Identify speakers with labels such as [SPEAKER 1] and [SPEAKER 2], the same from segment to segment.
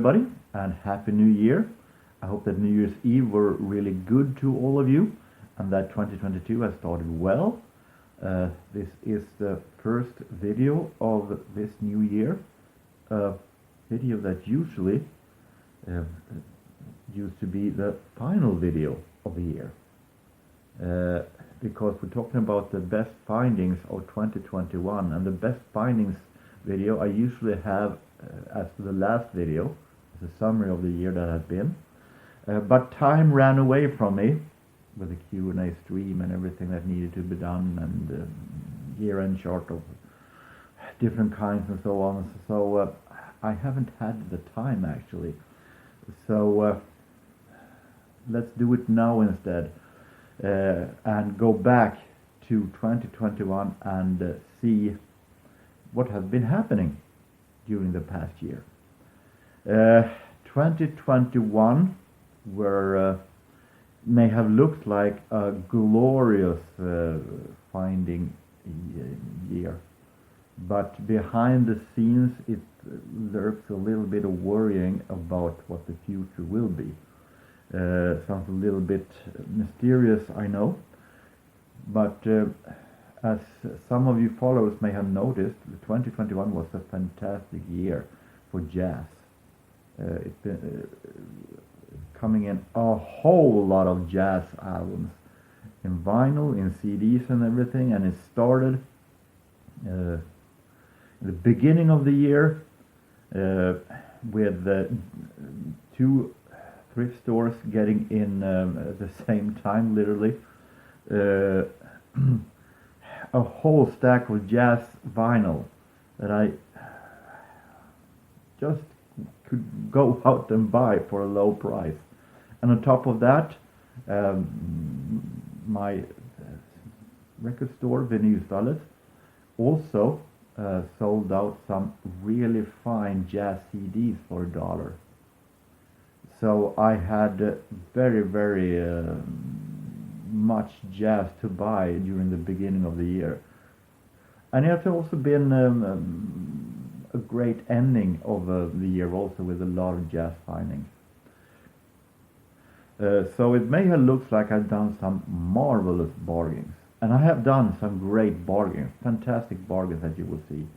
[SPEAKER 1] everybody, and Happy New Year. I hope that New Year's Eve were really good to all of you, and that 2022 has started well. This is the first video of this new year, a video that usually used to be the final video of the year. Because we're talking about the best findings of 2021, and the best findings video I usually have as the last video, as a summary of the year that has been. But time ran away from me with the Q&A stream and everything that needed to be done, and year-end chart of different kinds and so on. So I haven't had the time actually. So let's do it now instead, and go back to 2021 and see what has been happening during the past year. 2021 may have looked like a glorious finding year, but behind the scenes it lurks a little bit of worrying about what the future will be. Sounds a little bit mysterious, I know, but as some of you followers may have noticed, 2021 was a fantastic year for jazz. It's been coming in a whole lot of jazz albums in vinyl, in CDs and everything, and it started in the beginning of the year with two thrift stores getting in at the same time, literally. A whole stack of jazz vinyl that I just could go out and buy for a low price. And on top of that, my record store, Vinylstallet, also sold out some really fine jazz CDs for $1. So I had very much jazz to buy during the beginning of the year. And it has also been a great ending of the year also, with a lot of jazz findings. So it may have looked like I've done some marvelous bargains. And I have done some great bargains, fantastic bargains that you will see.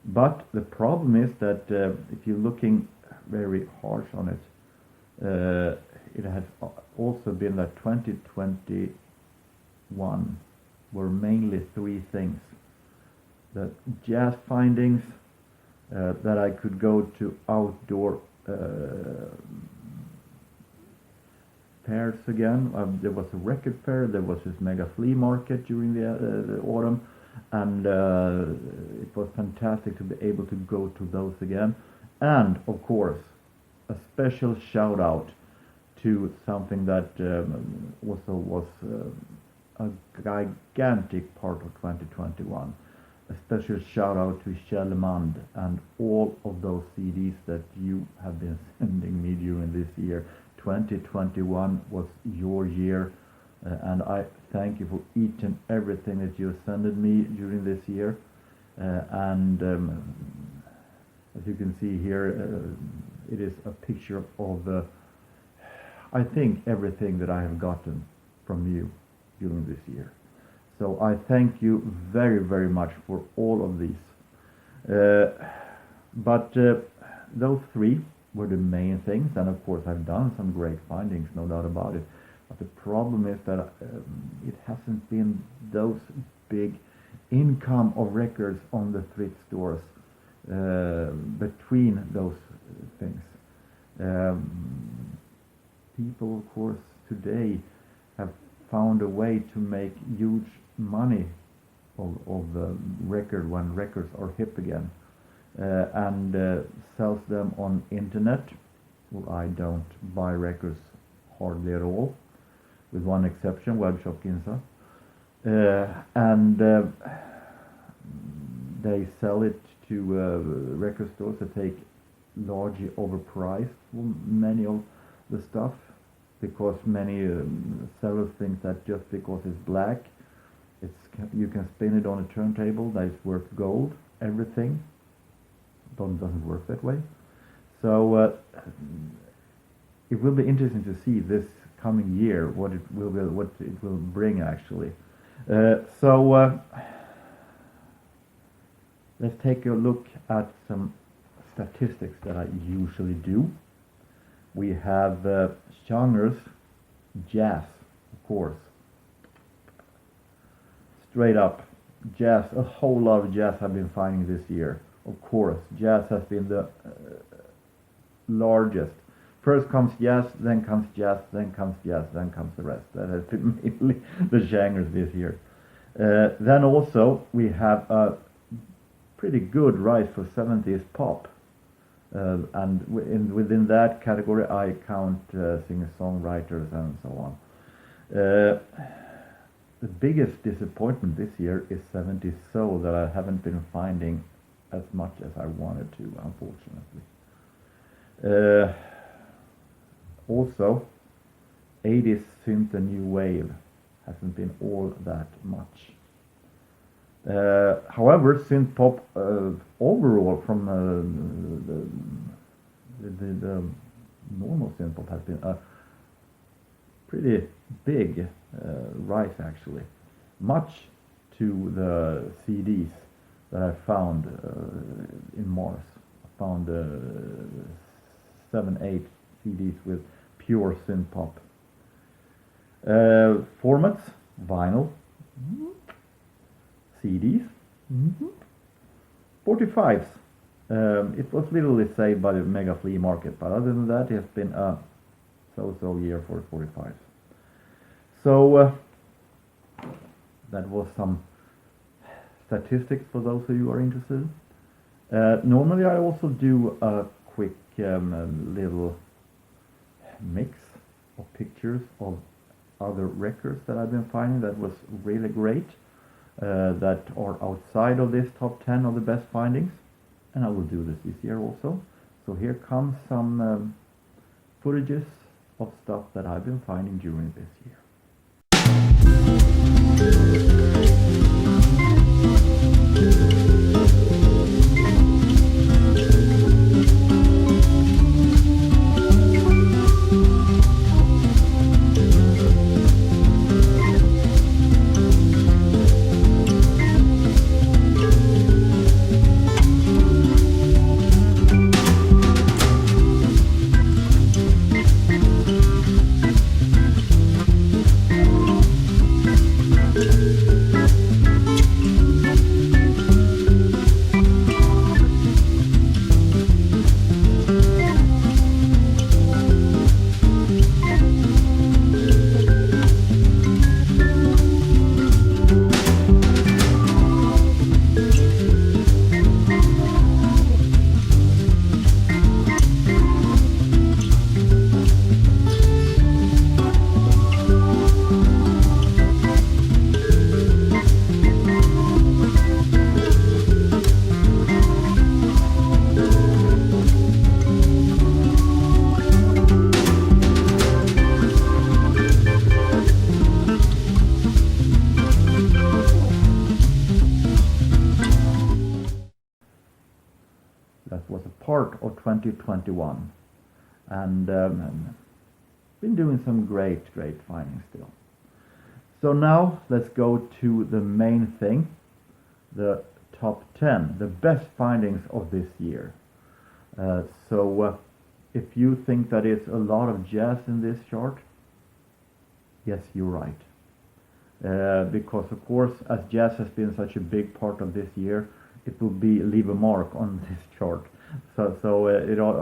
[SPEAKER 1] But the problem is that if you're looking very harsh on it, it has also been that 2021 were mainly three things. The jazz findings, that I could go to outdoor fairs again. There was a record fair, there was this mega flea market during the autumn, and it was fantastic to be able to go to those again. And of course, a special shout out to something that also was a gigantic part of 2021. A special shout out to Kjellman and all of those CDs that you have been sending me during this year. 2021 was your year, and I thank you for each and everything that you have sent me during this year. And as you can see here, it is a picture of I think everything that I have gotten from you during this year. So I thank you very much for all of these. But those three were the main things, and of course I've done some great findings, no doubt about it. But the problem is that it hasn't been those big income of records on the thrift stores between those things. People, of course, today have found a way to make huge money of the record when records are hip again, and sells them on internet. Well, I don't buy records hardly at all, with one exception, Webshop Ginza, and they sell it to record stores that take largely overpriced for many of the stuff, because many sellers think that just because it's black, you can spin it on a turntable that is worth gold. Everything doesn't work that way. So it will be interesting to see this coming year what it will bring actually. So let's take a look at some statistics that I usually do. We have genres, jazz, of course. Straight up, jazz, a whole lot of jazz I've been finding this year. Of course, jazz has been the largest. First comes jazz, then comes jazz, then comes jazz, then comes the rest. That has been mainly the genres this year. Then also we have a pretty good rise for 70s pop. And within that category I count singer-songwriters and so on. The biggest disappointment this year is 70s soul that I haven't been finding as much as I wanted to, unfortunately. Also, 80s synth and new wave hasn't been all that much. However, synth pop overall from the normal synth pop has been a pretty big rise actually, much to the CDs that I found in Mars. I found 7-8 CDs with pure synth pop. Formats, vinyl, CDs, 45s. It was literally saved by the mega flea market, but other than that, it has been a so-so year for 45s. So that was some statistics for those of you who are interested. Normally I also do a quick little mix of pictures of other records that I've been finding that was really great, that are outside of this top 10 of the best findings, and I will do this year also. So here comes some footages of stuff that I've been finding during this year. That was a part of 2021, and been doing some great findings still. So now let's go to the main thing, the top 10, the best findings of this year. So if you think that it's a lot of jazz in this chart, yes, you're right. Because of course, as jazz has been such a big part of this year, it will leave a mark on this chart. So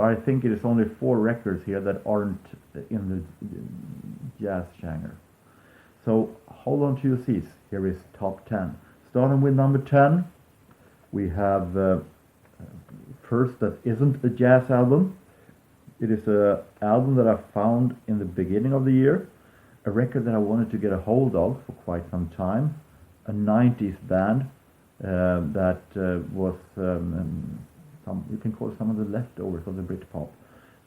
[SPEAKER 1] I think it is only 4 records here that aren't in the jazz genre. So hold on to your seats. Here is top 10. Starting with number 10, we have first that isn't a jazz album. It is an album that I found in the beginning of the year, a record that I wanted to get a hold of for quite some time, a 90s band that was you can call some of the leftovers of the Britpop.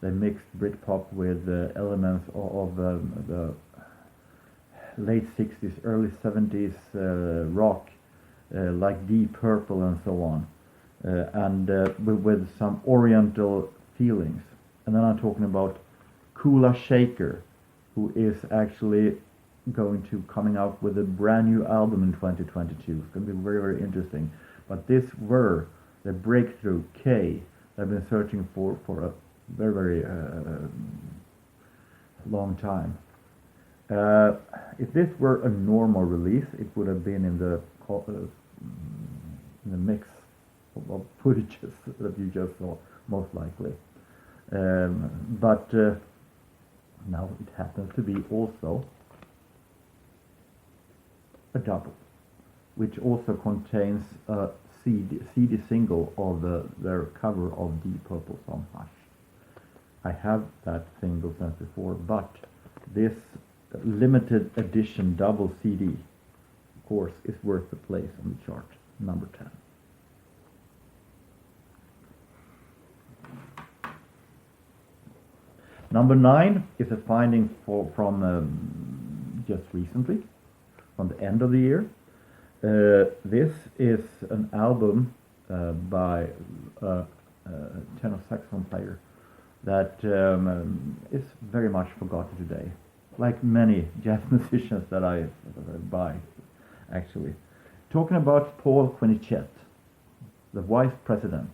[SPEAKER 1] They mixed Britpop with elements of the late 60s, early 70s rock, like Deep Purple and so on, and with some oriental feelings. And then I'm talking about Kula Shaker, who is actually going to coming out with a brand new album in 2022. It's going to be very, very interesting. But this were the breakthrough K that I've been searching for a very, very long time. If this were a normal release, it would have been in the mix of footages that you just saw, most likely. But now it happens to be also a double, which also contains a CD single of their cover of Deep Purple song Hush. I have that single since before, but this limited edition double CD, of course, is worth the place on the chart, number 10. Number 9 is a finding from just recently, from the end of the year. This is an album by a tenor saxophone player that is very much forgotten today, like many jazz musicians that I buy, actually. Talking about Paul Quenichet, the vice president,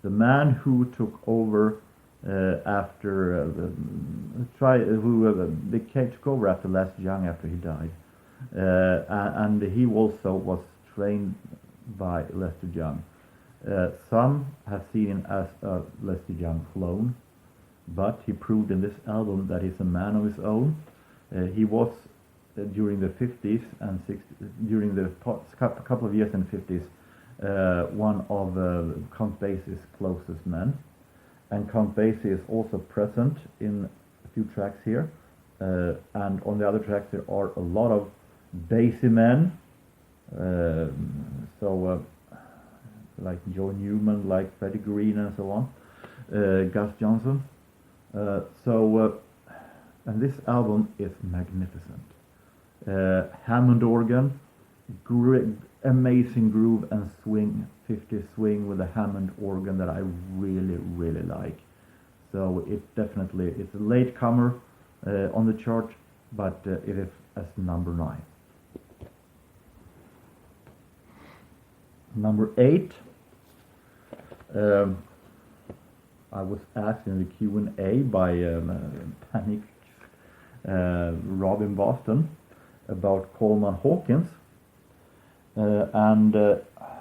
[SPEAKER 1] the man who took over after took over after Les Young after he died, and he also was trained by Lester Young. Some have seen him as a Lester Young clone, but he proved in this album that he's a man of his own. He was during the 50s and 60s, during the couple of years in the 50s, one of Count Basie's closest men. And Count Basie is also present in a few tracks here, and on the other tracks there are a lot of Basie men, like Joe Newman, like Freddie Green and so on, Gus Johnson. And this album is magnificent. Hammond organ, amazing groove and swing, 50s swing with a Hammond organ that I really, really like. So it's a latecomer on the chart, but it is as number 9. Number 8, I was asked in the Q&A by Panic Rob in Boston about Coleman Hawkins, and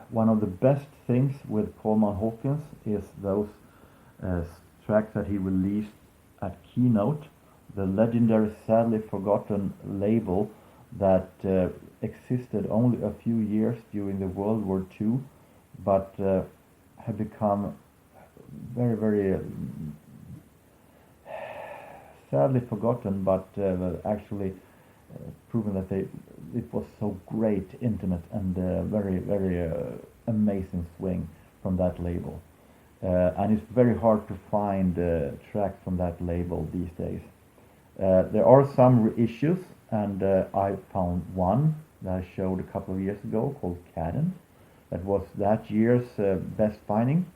[SPEAKER 1] one of the best things with Coleman Hawkins is those tracks that he released at Keynote, the legendary, sadly forgotten label that existed only a few years during the World War II, but had become very, very sadly forgotten, but actually proven that it was so great, intimate, and very, very amazing swing from that label. And it's very hard to find tracks from that label these days. There are some reissues, and I found one that I showed a couple of years ago called Cadden. That was that year's best finding.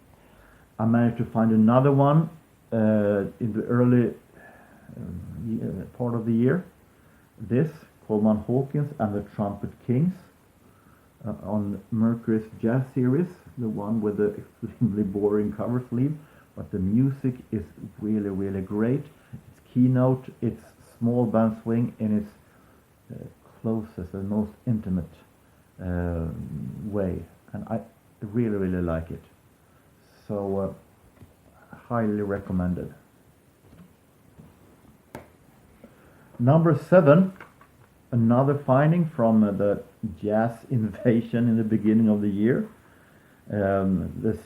[SPEAKER 1] I managed to find another one in the early part of the year. This, Coleman Hawkins and the Trumpet Kings, on Mercury's Jazz Series, the one with the extremely boring cover sleeve, but the music is really, really great. It's Keynote, it's small band swing in its closest and most intimate way, and I really, really like it. So highly recommended. Number 7, another finding from the jazz invasion in the beginning of the year. This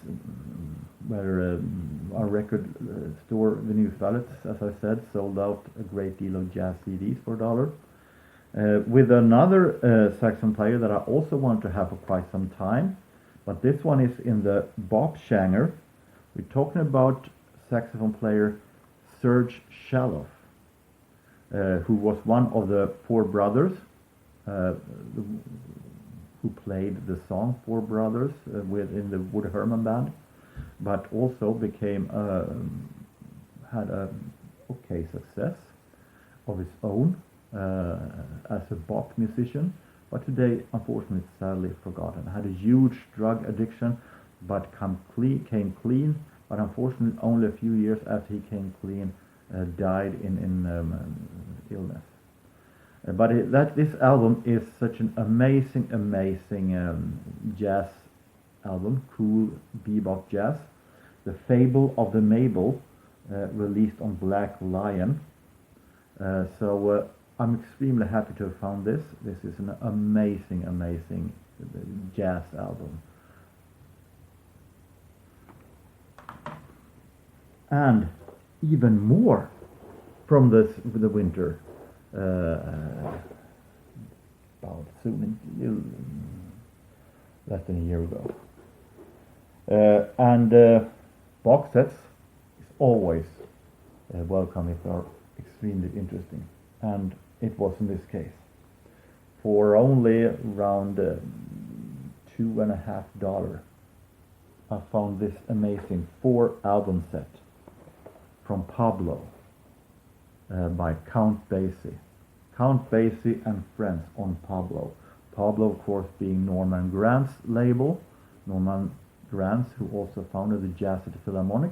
[SPEAKER 1] where our record store, Vinyl Pallets, as I said, sold out a great deal of jazz CDs for $1. With another saxophone player that I also want to have for quite some time, but this one is in the Bob Shanger. We're talking about saxophone player Serge Shaloff, who was one of the 4 brothers who played the song 4 Brothers within the Woody Herman band. but also became had a okay success of its own as a Bach musician, but today, unfortunately, sadly forgotten. Had a huge drug addiction, but came clean, but unfortunately, only a few years after he came clean, died in illness. This album is such an amazing jazz album, cool bebop jazz. The Fable of the Mabel, released on Black Lion. So I'm extremely happy to have found this. This is an amazing jazz album. And even more from the winter. About soon, less than a year ago. And box sets is always welcome if they are extremely interesting, and it was in this case. For only around $2.50, I found this amazing 4-album set from Pablo by Count Basie. Count Basie and Friends on Pablo. Pablo, of course, being Norman Grant's label. Norman Grant, who also founded the Jazz at the Philharmonic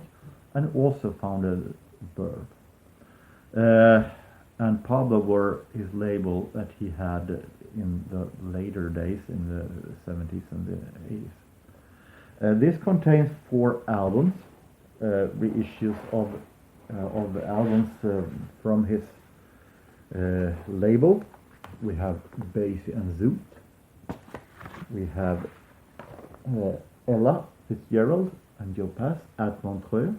[SPEAKER 1] and also founded Verve. And Pablo were his label that he had in the later days, in the 70s and the 80s. This contains 4 albums, reissues of the albums from his label. We have Basie and Zoot. We have Ella Fitzgerald and Joe Pass at Montreux.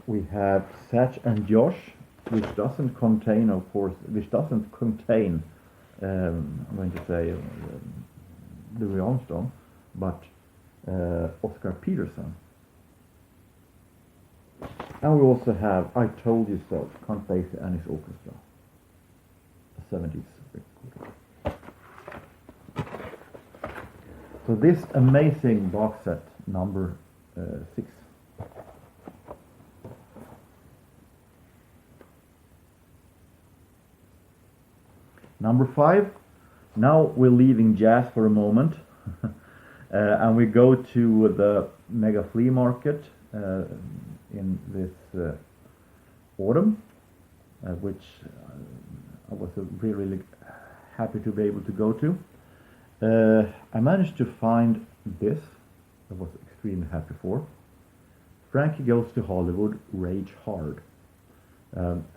[SPEAKER 1] We have Satch and Josh, which doesn't contain, I'm going to say Louis Armstrong, but Oscar Peterson. And we also have I Told You So, Count Basie and his orchestra, the 70s record. So this amazing box set, number 6. Number 5, now we're leaving jazz for a moment, and we go to the Mega Flea Market in this autumn, which I was really happy to be able to go to. I managed to find this, I was extremely happy for. Frankie Goes to Hollywood, Rage Hard.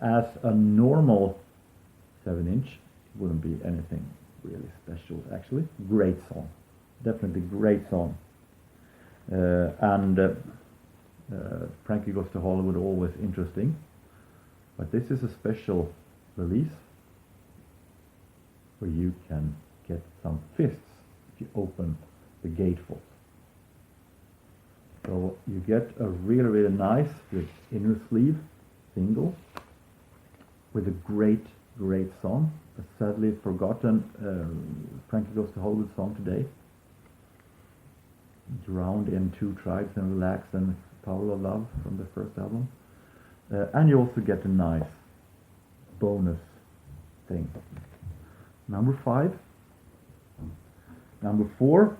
[SPEAKER 1] As a normal 7-inch, wouldn't be anything really special, actually. Great song, definitely great song. Frankie Goes to Hollywood, always interesting, but this is a special release where you can get some fists if you open the gatefold. So you get a really nice with inner sleeve single with a great song, a sadly forgotten Frankie Goes to Hollywood song today. Drowned in Two Tribes and Relax and Power of Love from the first album. And you also get a nice bonus thing. Number 5. Number 4.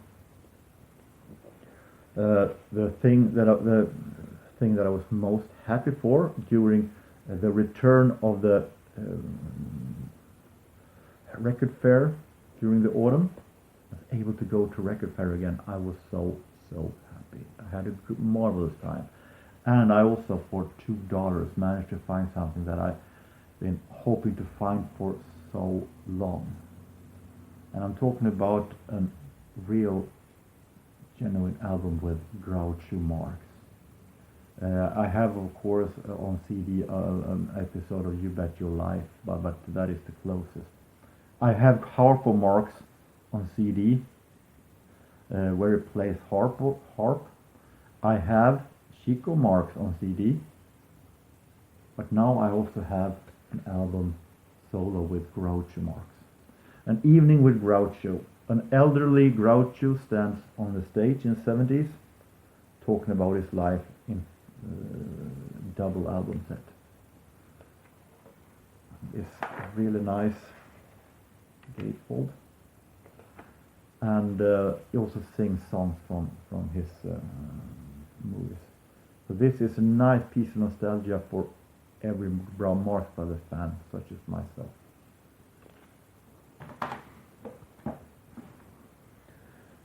[SPEAKER 1] The thing that I was most happy for during the return of the record fair during the autumn. I was able to go to record fair again. I was so happy. I had a marvelous time, and I also for $2 managed to find something that I've been hoping to find for so long. And I'm talking about a real genuine album with Groucho Marx. I have, of course, on CD an episode of You Bet Your Life, but that is the closest. I have Harpo Marx on CD, where he plays harp. I have Chico Marx on CD, but now I also have an album solo with Groucho Marx. An Evening with Groucho. An elderly Groucho stands on the stage in the 70s talking about his life in double album set. It's really nice gatefold, and he also sings songs from his movies. So this is a nice piece of nostalgia for every Marx Brothers fan, such as myself.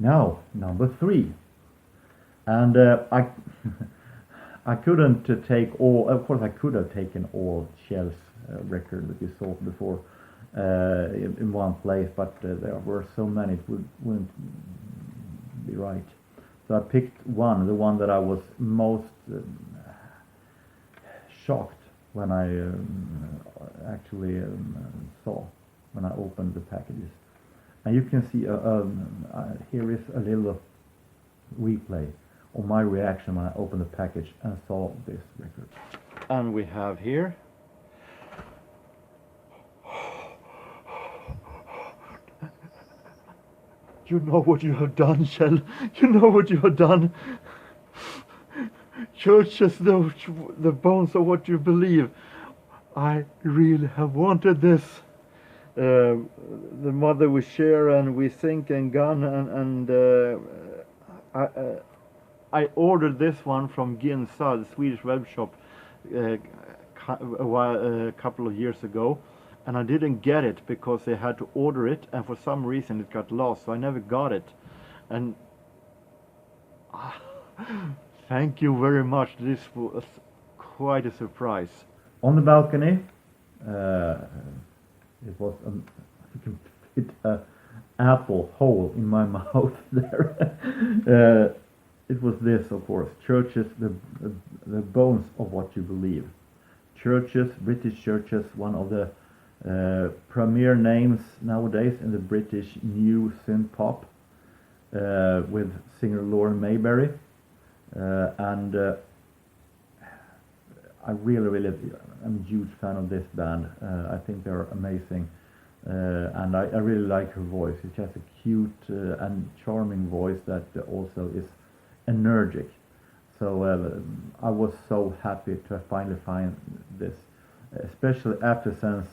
[SPEAKER 1] Now, number 3, and I couldn't take all. Of course, I could have taken all Shell's record that you saw before in one place, but there were so many it wouldn't be right. So I picked one, the one that I was most shocked when I actually saw when I opened the packages. And you can see here is a little replay of my reaction when I opened the package and saw this record. And we have here You know what you have done, Shell. You know what you have done. JorgenS, the bones of what you believe. I really have wanted this. The mother we share and we sink and gun and I ordered this one from JorgenS, the Swedish web shop, a couple of years ago, and I didn't get it because they had to order it, and for some reason it got lost, so I never got it. And thank you very much. This was quite a surprise. On the balcony, it was you can fit an apple hole in my mouth there. It was this, of course, JorgenS, the bones of what you believe. JorgenS, British JorgenS, one of the premier names nowadays in the British new synth pop, with singer Lauren Mayberry, and I really am a huge fan of this band. I think they're amazing, and I really like her voice. She has a cute and charming voice that also is energetic. So I was so happy to finally find this, especially after since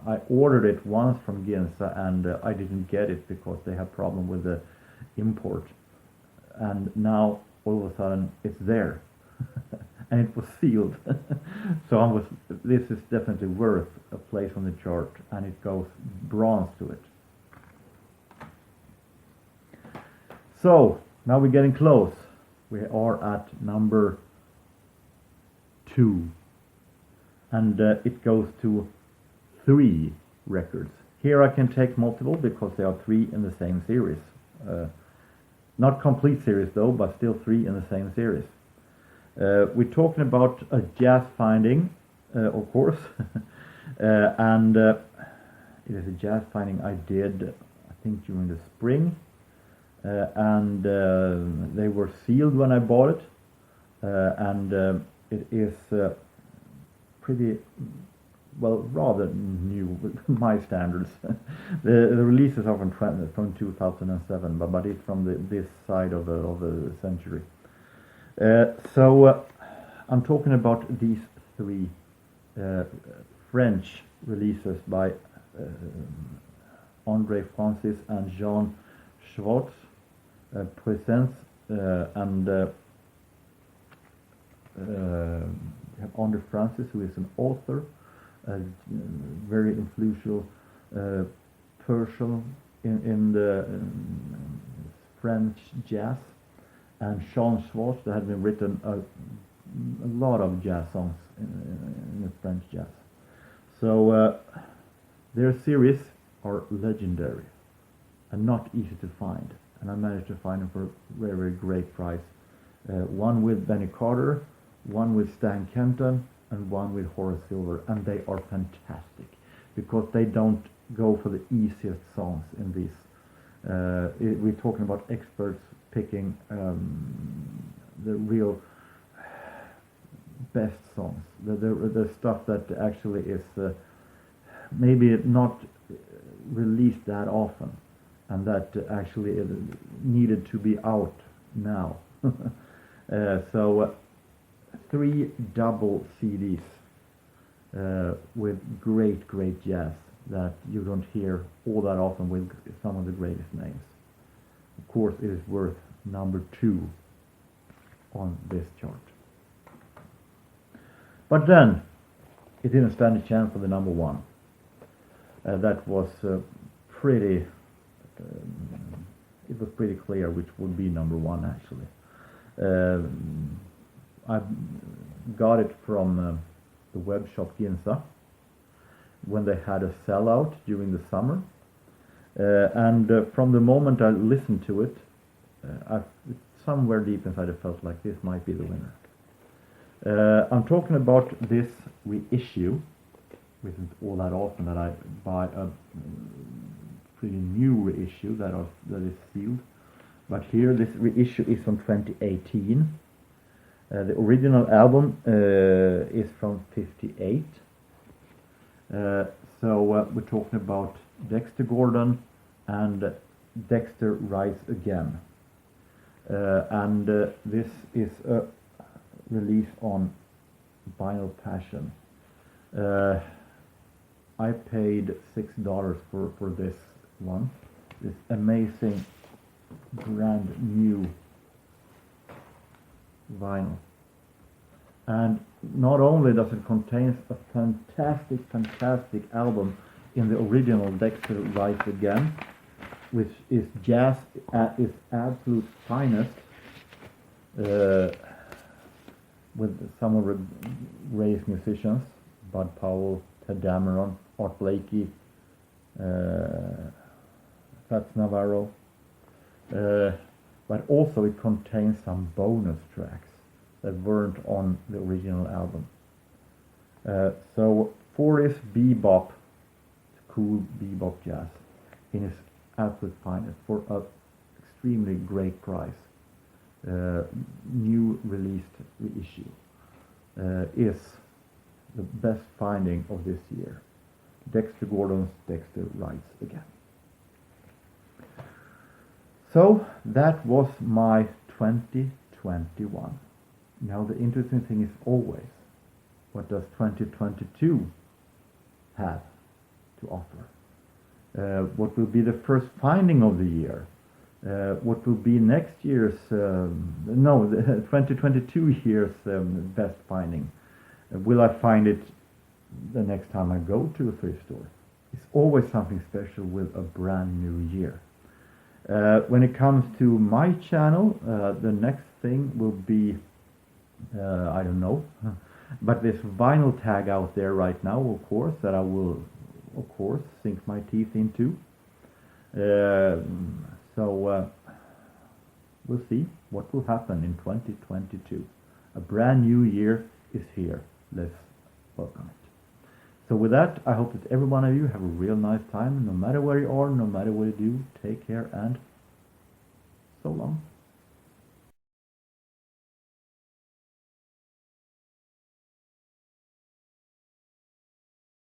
[SPEAKER 1] I ordered it once from JorgenS and I didn't get it because they had problem with the import, and now all of a sudden it's there. And it was sealed. So this is definitely worth a place on the chart, and it goes bronze to it. So now we're getting close. We are at number 2, and it goes to 3 records. Here I can take multiple because there are 3 in the same series. Not complete series though, but still 3 in the same series. We're talking about a jazz finding, of course, and it is a jazz finding I did, I think, during the spring, and they were sealed when I bought it, and it is pretty, well, rather new with my standards. The releases are from 2007, but it's from this side of the century. So I'm talking about these 3 French releases by André Francis and Jean Schwartz, Presence, and we have André Francis, who is an author, very influential person in the French jazz. And Jean Schwartz, there had been written a lot of jazz songs in the French jazz. So their series are legendary and not easy to find. And I managed to find them for a very, very great price. One with Benny Carter, one with Stan Kenton, and one with Horace Silver. And they are fantastic because they don't go for the easiest songs in these. We're talking about experts picking the real best songs, the stuff that actually is maybe not released that often, and that actually needed to be out now. So 3 double CDs with great jazz that you don't hear all that often with some of the greatest names. Of course, it is worth number 2 on this chart. But then, it didn't stand a chance for the number 1. That was pretty... it was pretty clear which would be number 1, actually. I got it from the web shop Ginza when they had a sellout during the summer, and from the moment I listened to it, somewhere deep inside I felt like this might be the winner. I'm talking about this reissue, which isn't all that often that I buy a pretty new reissue that is sealed. But here, this reissue is from 2018. The original album is from 58. So we're talking about Dexter Gordon and Dexter Rise Again. And this is a release on Vinyl Passion. I paid $6 for this one. This amazing brand new vinyl. And not only does it contain a fantastic album in the original Dexter Rise Again, which is jazz at its absolute finest, with some of Ray's musicians, Bud Powell, Ted Dameron, Art Blakey, Fats Navarro, but also it contains some bonus tracks that weren't on the original album. So for its bebop, cool bebop jazz in its absolute finest for an extremely great price, new released reissue, is the best finding of this year. Dexter Gordon's Dexter Rise Again. So that was my 2021. Now the interesting thing is always, what does 2022 have to offer? What will be the first finding of the year? What will be next year's, the 2022 year's best finding? Will I find it the next time I go to a thrift store? It's always something special with a brand new year. When it comes to my channel, the next thing will be, I don't know, but this vinyl tag out there right now, of course, that I will, of course, sink my teeth into. So we'll see what will happen in 2022. A brand new year is here. Let's welcome it. So with that, I hope that every one of you have a real nice time, no matter where you are, no matter what you do. Take care and so long.